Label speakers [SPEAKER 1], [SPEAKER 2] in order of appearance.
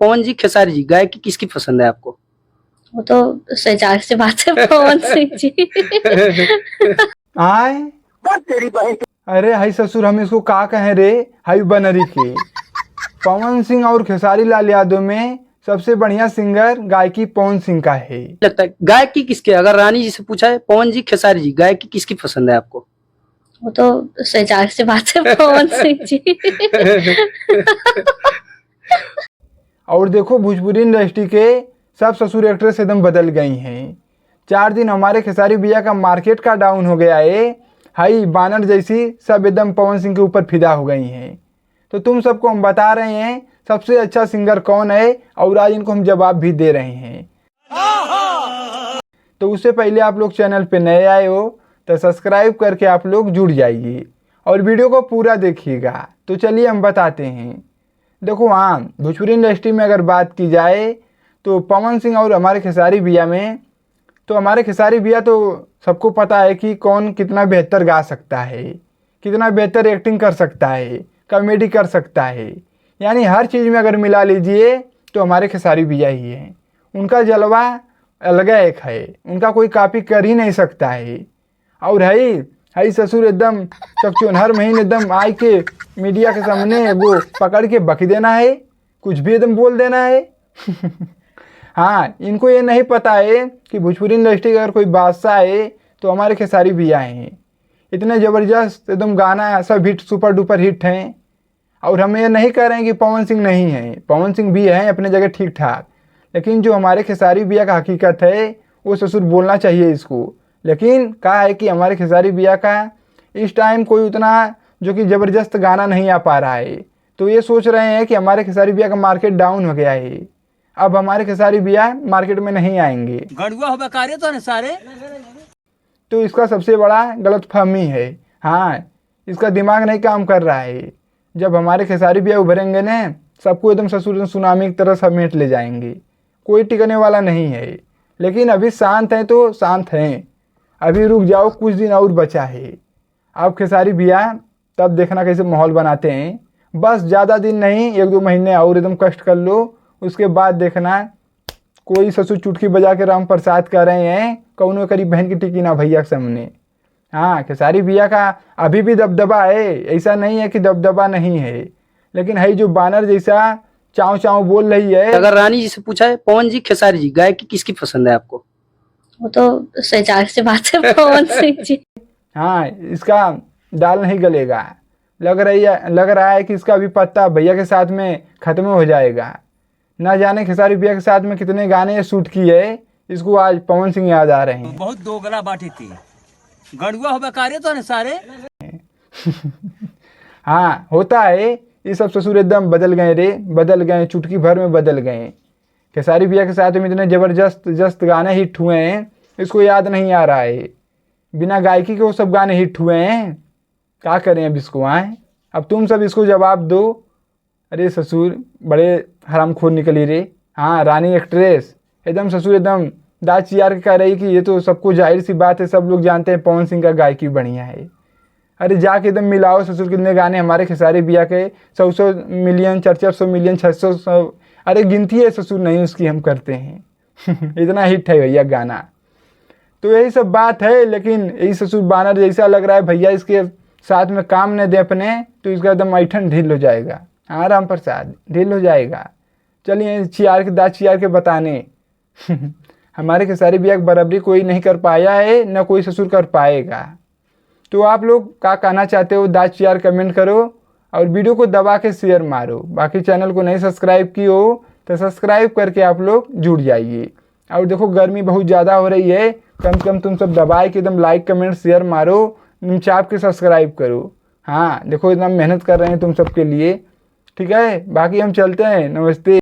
[SPEAKER 1] पवन जी, खेसारी जी, गायकी किसकी पसंद है आपको?
[SPEAKER 2] वो तो सजाग से बात है, पवन सिंह जी।
[SPEAKER 3] आय अरे हाई ससुर, हम इसको का कहें रे हाई बनरी के। पवन सिंह और खेसारी लाल यादव में सबसे बढ़िया सिंगर गायकी पवन सिंह का है।
[SPEAKER 1] लगता है गायकी किसके, अगर रानी जी से पूछा है पवन जी, खेसारी जी, गायकी किसकी पसंद है आपको?
[SPEAKER 2] वो तो सजाग से बात है, पवन सिंह जी।
[SPEAKER 3] और देखो भोजपुरी इंडस्ट्री के सब ससुर एक्ट्रेस एकदम बदल गई हैं। 4 दिन हमारे खेसारी भैया का मार्केट का डाउन हो गया है, हाई बानर जैसी सब एकदम पवन सिंह के ऊपर फिदा हो गई हैं। तो तुम सबको हम बता रहे हैं सबसे अच्छा सिंगर कौन है, और आज इनको हम जवाब भी दे रहे हैं। तो उससे पहले आप लोग चैनल पे नए आए हो तो सब्सक्राइब करके आप लोग जुड़ जाइए और वीडियो को पूरा देखिएगा। तो चलिए हम बताते हैं। देखो हाँ, भोजपुरी इंडस्ट्री में अगर बात की जाए तो पवन सिंह और हमारे खेसारी भैया में, तो हमारे खेसारी भैया तो सबको पता है कि कौन कितना बेहतर गा सकता है, कितना बेहतर एक्टिंग कर सकता है, कॉमेडी कर सकता है, यानी हर चीज़ में अगर मिला लीजिए तो हमारे खेसारी भैया ही हैं। उनका जलवा अलग एक है, उनका कोई कॉपी कर ही नहीं सकता है। और है ससुर एकदम चकचोन, हर महीने एकदम आए के मीडिया के सामने वो पकड़ के बक देना है, कुछ भी एकदम बोल देना है। हाँ, इनको ये नहीं पता है कि भोजपुरी इंडस्ट्री का अगर कोई बादशाह है तो हमारे खेसारी भैया हैं। इतने ज़बरदस्त एकदम गाना सब हिट, सुपर डुपर हिट हैं। और हम ये नहीं कह रहे हैं कि पवन सिंह नहीं है, पवन सिंह भी हैं अपने जगह ठीक ठाक, लेकिन जो हमारे खेसारी भैया का हकीकत है वो ससुर बोलना चाहिए इसको। लेकिन कहा है कि हमारे खेसारी भैया का इस टाइम कोई उतना जो कि ज़बरदस्त गाना नहीं आ पा रहा है, तो ये सोच रहे हैं कि हमारे खेसारी भैया का मार्केट डाउन हो गया है, अब हमारे खेसारी भैया मार्केट में नहीं आएंगे।
[SPEAKER 4] गड़ुआ हो कार्य तो सारे,
[SPEAKER 3] तो इसका सबसे बड़ा गलतफहमी है। हाँ, इसका दिमाग नहीं काम कर रहा है। जब हमारे खेसारी भैया उभरेंगे न, सबको एकदम ससुर सुनामी की तरह समेट ले जाएंगे, कोई टिकने वाला नहीं है। लेकिन अभी शांत हैं तो शांत हैं, अभी रुक जाओ, कुछ दिन और बचा है। अब खेसारी भैया तब देखना कैसे माहौल बनाते हैं, बस ज़्यादा दिन नहीं, 1-2 महीने और एकदम कष्ट कर लो, उसके बाद देखना कोई ससुर चुटकी बजा के राम प्रसाद कर रहे हैं, कौनो करी बहन की टिकी ना भैया के सामने। हाँ, खेसारी भैया का अभी भी दबदबा है, ऐसा नहीं है कि दबदबा नहीं है, लेकिन है जो बानर जैसा चाव चाव बोल रही है।
[SPEAKER 1] अगर रानी जी से पूछा है पवन जी, खेसारी जी, गायकी किसकी पसंद है आपको?
[SPEAKER 2] वो तो सजाग से बात है, पवन सिंह जी।
[SPEAKER 3] हाँ, इसका दाल नहीं गलेगा, लग रहा है कि इसका अभी पत्ता भैया के साथ में ख़त्म हो जाएगा। ना जाने खेसारी भैया के साथ में कितने गाने शूट किए, इसको आज पवन सिंह याद आ रहे हैं।
[SPEAKER 4] बहुत दोगला बाटी थी, गड़ुआ हो कार्य तो सारे।
[SPEAKER 3] हाँ, होता है, ये सब ससुर एकदम बदल गए रे, बदल गए, चुटकी भर में बदल गए। खेसारी भैया के साथ में इतने ज़बरदस्त गाने हिट हुए हैं, इसको याद नहीं आ रहा है। बिना गायकी के वो सब गाने हिट हुए हैं, क्या करें अब इसको आए। अब तुम सब इसको जवाब दो। अरे ससुर बड़े हरामखोर निकली रे। हाँ, रानी एक्ट्रेस एकदम ससुर एकदम दाँत चियार के कह रही कि ये तो सबको जाहिर सी बात है, सब लोग जानते हैं पवन सिंह का गायकी बढ़िया है। अरे जाके एकदम मिलाओ ससुर, कितने गाने हमारे खेसारी भैया के 100 मिलियन, 400 मिलियन, 600, अरे गिनती है ससुर नहीं उसकी हम करते हैं। इतना हिट है भैया गाना। तो यही सब बात है, लेकिन यही ससुर बानर जैसा लग रहा है, भैया इसके साथ में काम न दे अपने तो इसका एकदम ऐठन ढील हो जाएगा। हाँ राम प्रसाद, ढील हो जाएगा। चलिए चियार के दाँत चियार के बताने। हमारे खेसारी भैया की बराबरी कोई नहीं कर पाया है, न कोई ससुर कर पाएगा। तो आप लोग क्या कहना चाहते हो, दाँत चियार कमेंट करो और वीडियो को दबा के शेयर मारो। बाकी चैनल को नहीं सब्सक्राइब की हो तो सब्सक्राइब करके आप लोग जुड़ जाइए। और देखो गर्मी बहुत ज़्यादा हो रही है, कम से कम तुम सब दबाए के एकदम लाइक कमेंट शेयर मारो, चाप के सब्सक्राइब करो। हाँ देखो एकदम मेहनत कर रहे हैं तुम सबके लिए, ठीक है। बाकी हम चलते हैं, नमस्ते।